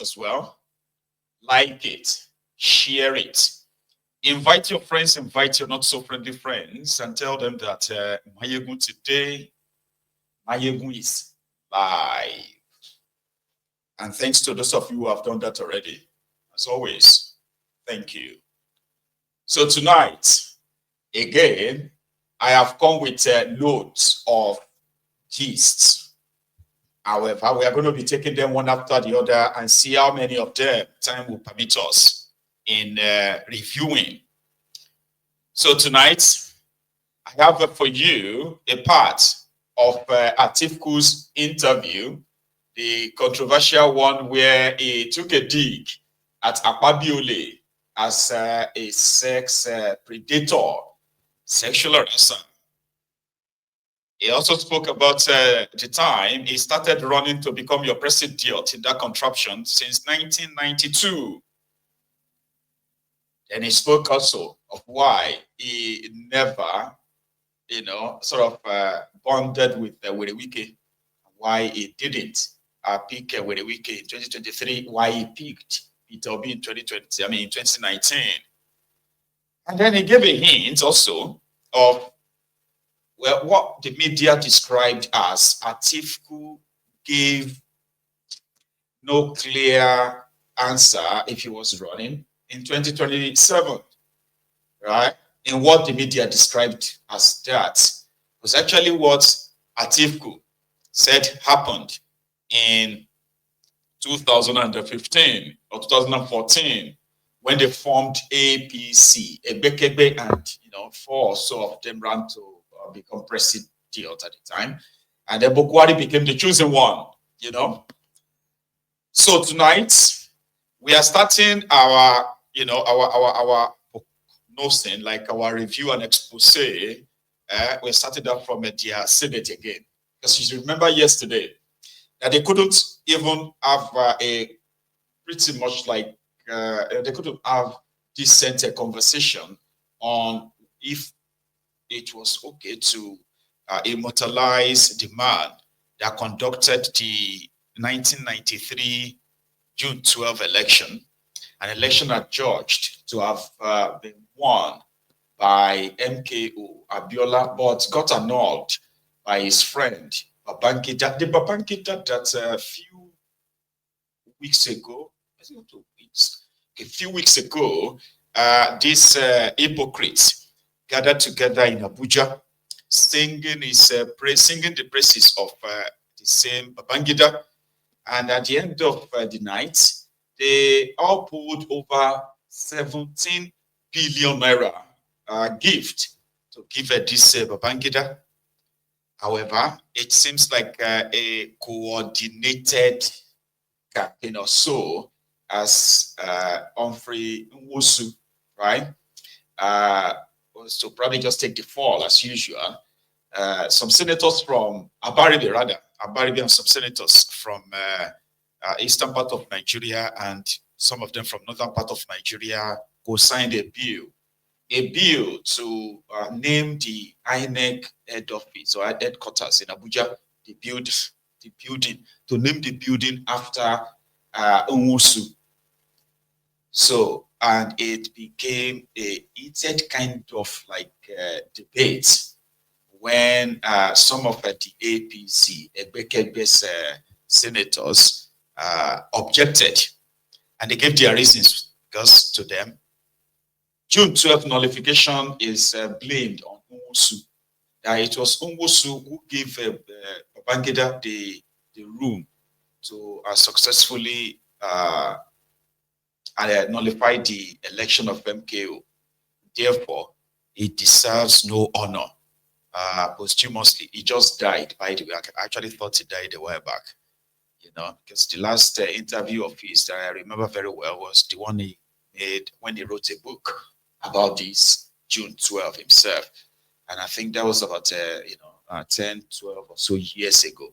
as well. Like it, share it. Invite your friends, invite your not so friendly friends, and tell them that Mayegun today, Mayegun is live. And thanks to those of you who have done that already. As always, thank you. So tonight, again, I have come with loads of gists. However, we are going to be taking them one after the other and see how many of them time will permit us in reviewing. So tonight, I have for you a part of Atifku's interview, the controversial one where he took a dig at Akpabiole as a sex predator, sexual harasser. He also spoke about the time he started running to become your president in that contraption since 1992. And he spoke also of why he never, sort of bonded with Werewike, why he didn't pick Werewike in 2023, why he picked Peter Obi in 2019. And then he gave a hint also of what the media described as Atifku gave no clear answer if he was running in 2027, right? And what the media described as that was actually what Atifku said happened in 2015 or 2014 when they formed APC, Ebekebe, and four or so of them ran to become president at the time, and then Bokwari became the chosen one. So tonight we are starting our nothing like our review and expose. We started that from their Senate again, because you remember yesterday that they couldn't even have a pretty much like they couldn't have decent conversation on if it was okay to immortalize the man that conducted the 1993 June 12 election, an election adjudged to have been won by MKO Abiola, but got annulled by his friend Babangida. The Babangida that a few weeks ago, a few weeks ago, these hypocrites gathered together in Abuja, singing the praises of the same Babangida. And at the end of the night, they all pulled over 17 billion naira gift to give this Babangida. However, it seems like a coordinated campaign or so, as Humphrey Nwosu, right? So probably just take the fall as usual. Some senators from Abaribe and some senators from eastern part of Nigeria and some of them from northern part of Nigeria go signed a bill to name the INEC head office or headquarters in Abuja, the building, to name the building after Nwosu. So, and it became a heated kind of like debate when some of the APC, Ebekeb's senators objected, and they gave their reasons, because to them, June 12 nullification is blamed on Nwosu. It was Nwosu who gave Babangida the room to successfully nullify the election of MKO. Therefore, he deserves no honor posthumously. He just died, by the way. I actually thought he died a while back, because the last interview of his that I remember very well was the one he made when he wrote a book about this June 12 himself. And I think that was about 10, 12 or so years ago,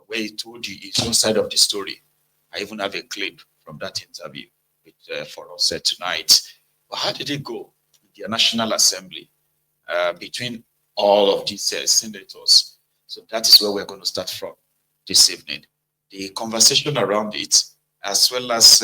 where he told you his own side of the story. I even have a clip from that interview for us tonight. But how did it go with the National Assembly between all of these senators? So that is where we're going to start from this evening. The conversation around it, as well as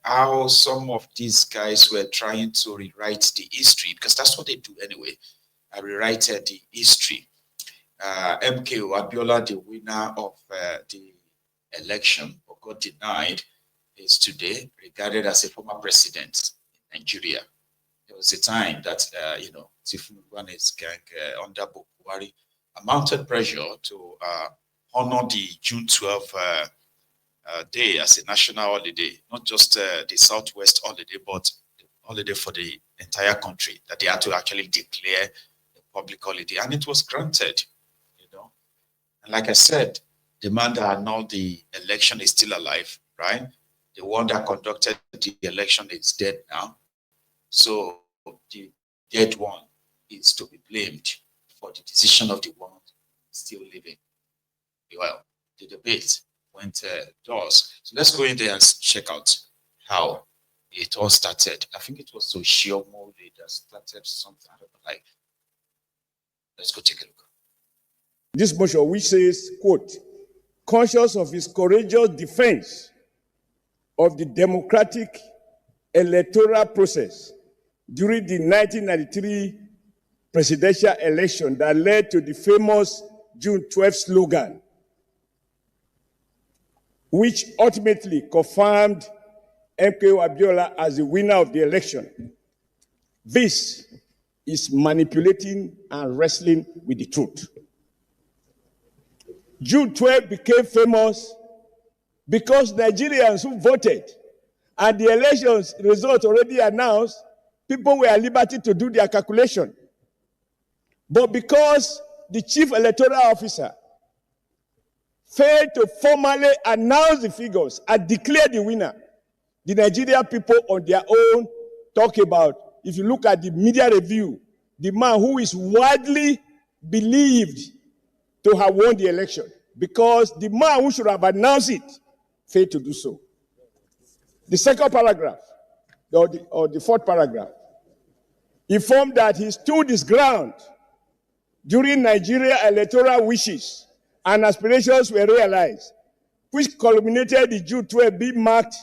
how some of these guys were trying to rewrite the history, because that's what they do anyway. I rewrite the history. MKO Abiola, the winner of the election, but got denied, is today regarded as a former president in Nigeria. There was a time that, Tifunubane's gang under Buhari mounted pressure to honor the June 12th day as a national holiday, not just the Southwest holiday, but the holiday for the entire country, that they had to actually declare a public holiday. And it was granted, And like I said, the man that annulled the election is still alive, right? The one that conducted the election is dead now. So the dead one is to be blamed for the decision of the one still living. Well, the debate went doors. So let's go in there and check out how it all started. I think it was Oshiomole that started something like. Let's go take a look. This motion, which says, quote, conscious of his courageous defense of the democratic electoral process during the 1993 presidential election that led to the famous June 12 slogan, which ultimately confirmed MKO Abiola as the winner of the election. This is manipulating and wrestling with the truth. June 12 became famous because Nigerians who voted and the elections results already announced, people were at liberty to do their calculation. But because the chief electoral officer failed to formally announce the figures and declare the winner, the Nigerian people on their own talk about, if you look at the media review, the man who is widely believed to have won the election, because the man who should have announced it failed to do so. The second paragraph, or the fourth paragraph, informed that he stood his ground during Nigeria electoral wishes and aspirations were realized, which culminated in June 12 being marked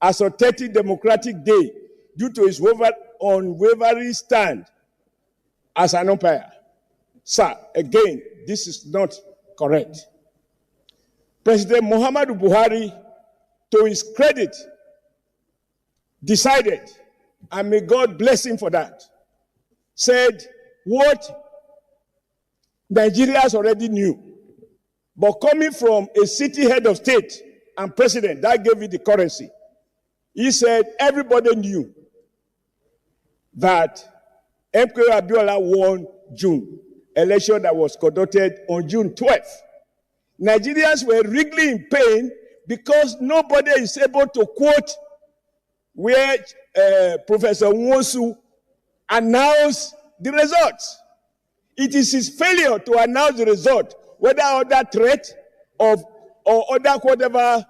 as authentic democratic day due to his unwavering stand as an umpire. Sir, again, this is not correct. President Muhammadu Buhari, to his credit, decided, and may God bless him for that, said what Nigerians already knew, but coming from a city head of state and president, that gave it the currency. He said everybody knew that MKO Abiola won June, election that was conducted on June 12th. Nigerians were really in pain because nobody is able to quote where Professor Nwosu announced the results. It is his failure to announce the result, whether other threat or other whatever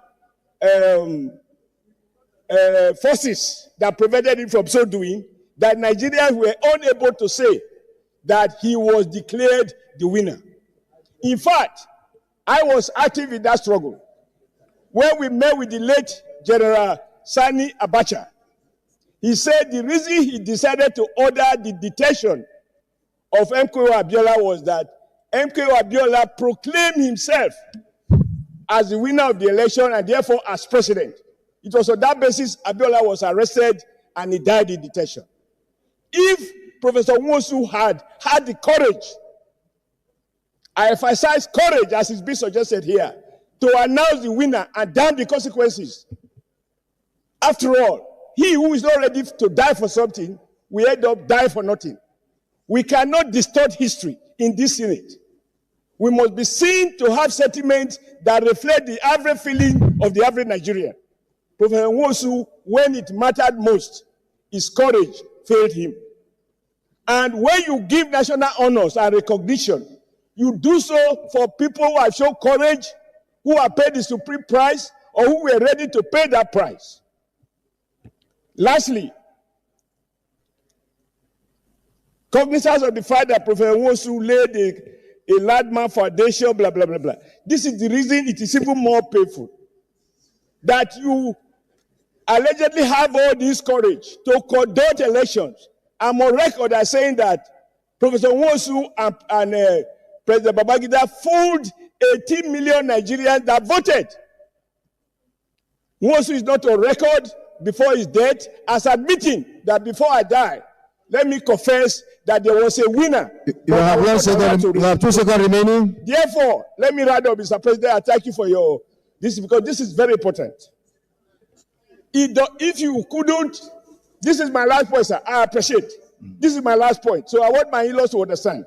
forces that prevented him from so doing, that Nigerians were unable to say that he was declared the winner. In fact, I was active in that struggle. When we met with the late General Sani Abacha, he said the reason he decided to order the detention of MKO Abiola was that MKO Abiola proclaimed himself as the winner of the election and therefore as president. It was on that basis Abiola was arrested and he died in detention. If Professor Nwosu had the courage, I emphasize courage as is being suggested here, to announce the winner and damn the consequences. After all, he who is not ready to die for something will end up dying for nothing. We cannot distort history in this Senate. We must be seen to have sentiments that reflect the average feeling of the average Nigerian. Professor Nwosu, when it mattered most, his courage failed him. And when you give national honors and recognition, you do so for people who have shown courage, who have paid the supreme price, or who were ready to pay that price. Lastly, cognizance of the fact that Professor Nwosu laid a landmark foundation, blah, blah, blah, blah. This is the reason it is even more painful. that you allegedly have all this courage to conduct elections. I'm on record as saying that Professor Nwosu and President Babangida fooled 18 million Nigerians that voted. Nwosu is not on record before his death as admitting that before I die, let me confess that there was a winner. You have 1 second. You have 2 seconds remaining. Therefore, let me round up, Mr. President. I thank you for your this because this is very important. If you couldn't, this is my last point, sir. I appreciate. This is my last point. So I want my in-laws to understand.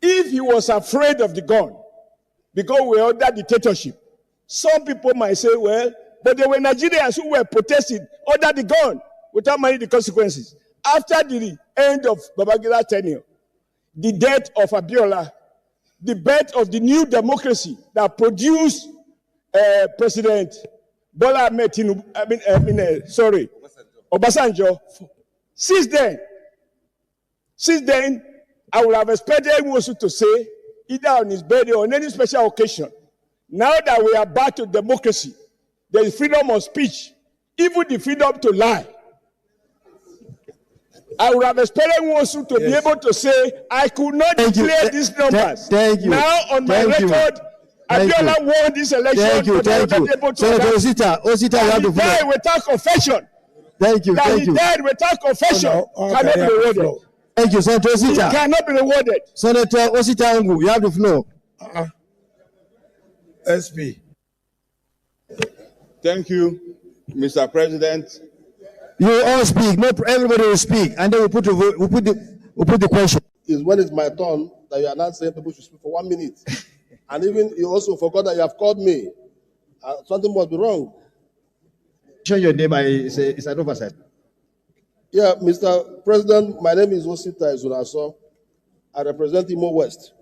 If he was afraid of the gun, because we are under dictatorship, some people might say, well, but there were Nigerians who were protesting under the gun without minding the consequences. After the end of Babangida's tenure, the death of Abiola, the birth of the new democracy that produced President Bola Ahmed Tinubu, Obasanjo. Since then, I would have expected Nwosu to say, either on his birthday or on any special occasion, now that we are back to democracy, there is freedom of speech, even the freedom to lie. I would have expected Nwosu to be able to say, I could not declare these numbers. Thank you. Now, on my record, Abiola won this election. Thank you. Senator Osita, you have the floor. He died without confession. Thank you. He died without confession. Cannot be rewarded. Thank you, Senator Osita. He cannot be rewarded. Senator Osita Ongu, you have the floor. SP. Thank you, Mr. President. You all speak. No, everybody will speak, and then we put the question. Is when it's my turn that you are not saying people should speak for 1 minute, and even you also forgot that you have called me. Something must be wrong. Show your name. It's an oversight. Yeah, Mr. President, my name is Osita Izuraso. I represent Imo West.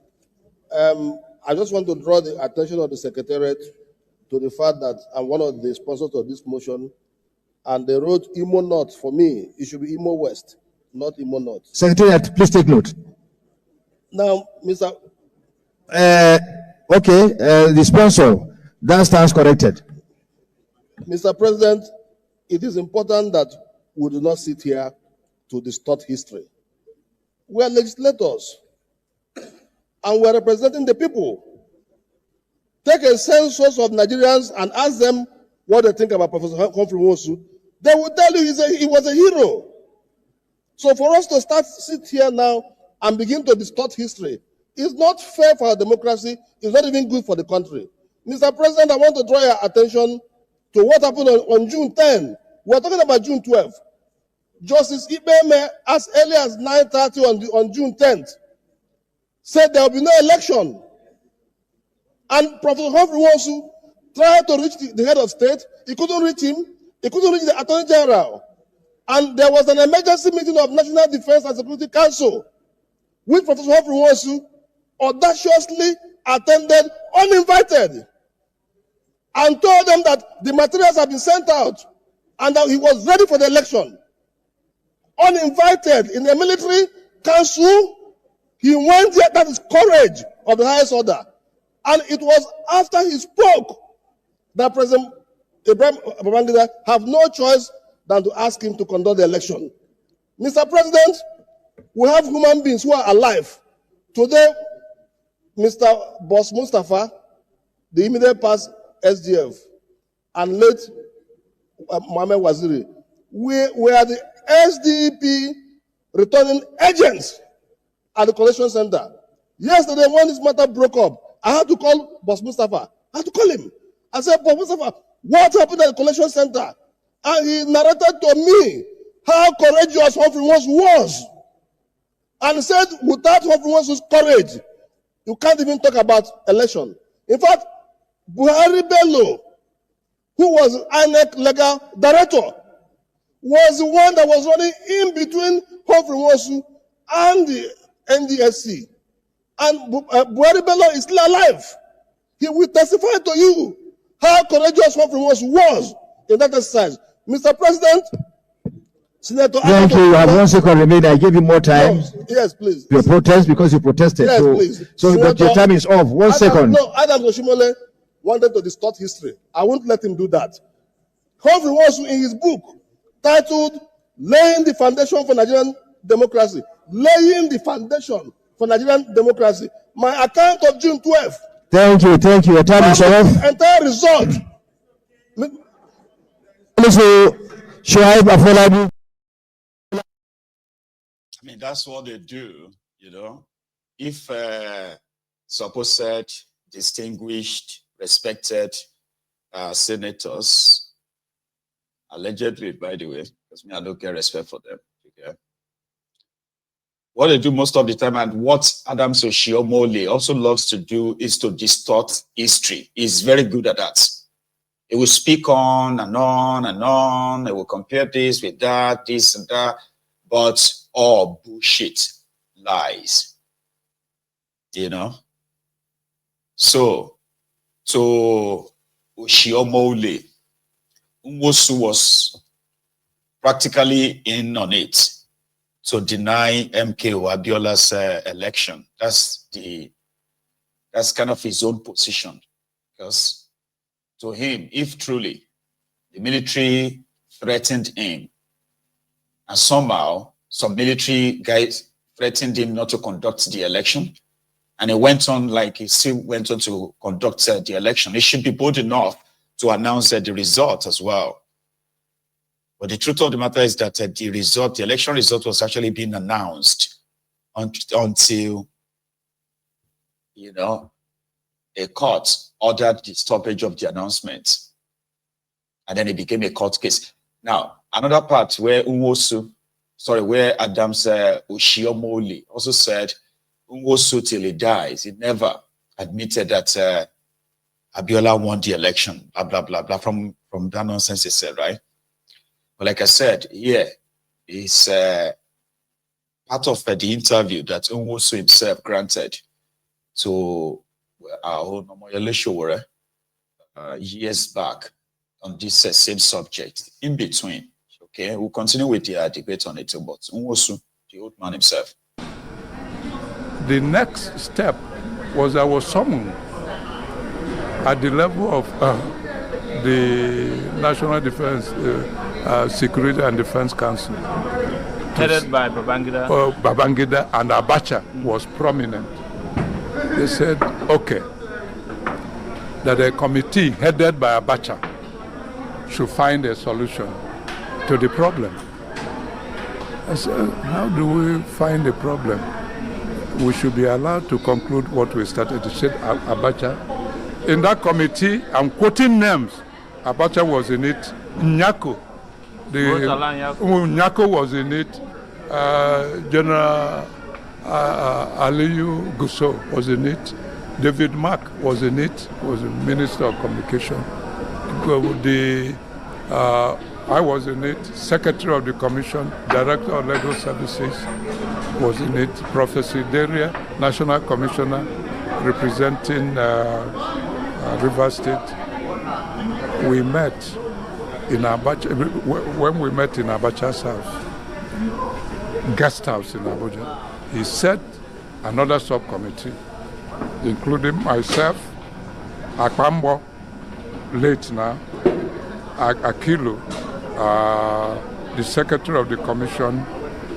I just want to draw the attention of the Secretariat to the fact that I'm one of the sponsors of this motion, and they wrote Imo North for me. It should be Imo West, not Imo North. Secretariat, please take note. Now, Mr. The sponsor, that stands corrected. Mr. President, it is important that we do not sit here to distort history. We are legislators, and we are representing the people. Take a census of Nigerians and ask them what they think about Professor Humphrey Nwosu. They will tell you he was a hero. So for us to sit here now and begin to distort history is not fair for our democracy. It's not even good for the country. Mr. President, I want to draw your attention to what happened on June 10. We're talking about June 12. Justice Ibeme, as early as 9:30 on June 10th, said there will be no election. And Professor Humphrey Nwosu tried to reach the head of state. He couldn't reach him. He couldn't reach the Attorney General. And there was an emergency meeting of National Defense and Security Council, which Professor Humphrey Nwosu audaciously attended uninvited and told them that the materials have been sent out and that he was ready for the election. Uninvited in the military council, he went there. That is courage of the highest order. And it was after he spoke that President Ibrahim Babangida have no choice than to ask him to conduct the election. Mr. President, we have human beings who are alive. Today, Mr. Boss Mustafa, the immediate past SDF, and late Mohamed Waziri, we are the SDP returning agents at the collection center. Yesterday, when this matter broke up, I had to call Boss Mustafa. I had to call him. I said, Boss Mustafa, what happened at the collection center? And he narrated to me how courageous Humphrey Nwosu was. And said, without Humphrey Nwosu's courage, you can't even talk about election. In fact, Buhari Bello, who was INEC legal director, was the one that was running in between Humphrey Nwosu and the NDSC. And Buhari Bello is still alive. He will testify to you how courageous Humphrey Nwosu was in that exercise. Mr. President, Senator. Thank you. You have 1 second remaining. I gave you more time. No, yes, please. You protest because you protested. Yes, please. So Senator, your time is off. 1 second. No, Adam Oshimole, wanted to distort history. I won't let him do that. Humphrey Nwosu, in his book titled Laying the Foundation for Nigerian Democracy, laying the foundation for Nigerian democracy, my account of June 12th. Thank you. Your time is off. Entire result. I mean, that's what they do, you know. If supposed distinguished, respected senators, allegedly, by the way, because me, I don't get respect for them. Okay? What they do most of the time, and what Adams Oshiomhole also loves to do, is to distort history. He's very good at that. He will speak on and on and on. He will compare this with that, this and that, but all bullshit, lies. You know? So Oshiomhole, Nwosu was practically in on it to deny MKO Abiola's election. That's kind of his own position, because to him, if truly the military threatened him, and somehow some military guys threatened him not to conduct the election, and he went on like he still went on to conduct the election, he should be bold enough to announce the result as well. But the truth of the matter is that the election result was actually being announced until, you know, a court ordered the stoppage of the announcement. And then it became a court case. Now, another part where Adams Oshiomhole also said, Nwosu till he dies, he never admitted that Abiola won the election, blah, blah, blah, blah, from that nonsense he said, right? But like I said, here is part of the interview that Nwosu himself granted to our Omoyele years back on this same subject. In between, okay, we'll continue with the debate on it, but Nwosu, the old man himself. The next step was I was summoned at the level of the National Defense Security and Defense Council. Headed by Babangida. Babangida and Abacha was prominent. They said, okay, that a committee headed by Abacha should find a solution to the problem. I said, how do we find a problem? We should be allowed to conclude what we started. They said, Abacha. In that committee, I'm quoting names. Abacha was in it. Nyako. Nyako was in it. General Aliyu Gusso was in it. David Mark was in it. Was the Minister of Communication. I was in it. Secretary of the Commission, Director of Legal Services was in it. Professor Deria, National Commissioner representing Rivers State. We met in Abacha, when we met in Abacha's house, guest house in Abuja. He set another subcommittee, including myself, Akpambo, late now, Akilu, the Secretary of the Commission,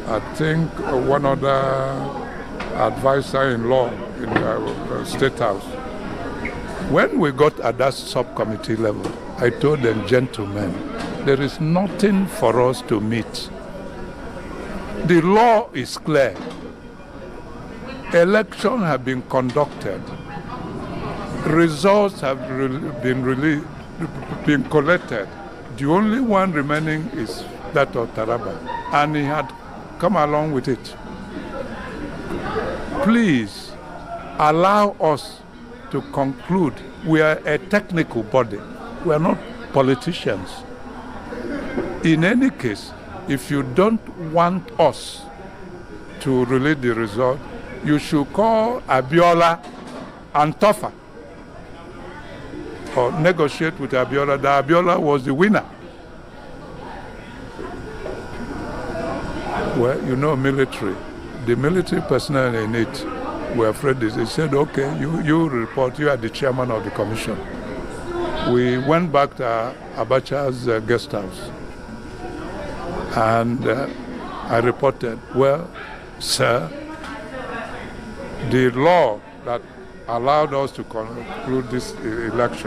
I think one other advisor-in-law in the State House. When we got at that subcommittee level, I told them, gentlemen, there is nothing for us to meet. The law is clear. Elections have been conducted. Results have been collected. The only one remaining is that of Taraba. And he had come along with it. Please allow us to conclude. We are a technical body. We are not politicians. In any case, if you don't want us to release the result, you should call Abiola and Tofa or negotiate with Abiola that Abiola was the winner. Well, you know, military. The military personnel in it were afraid. They said, okay, you report, you are the chairman of the commission. we went back to Abacha's guest house. And I reported, well, sir, the law that allowed us to conclude this election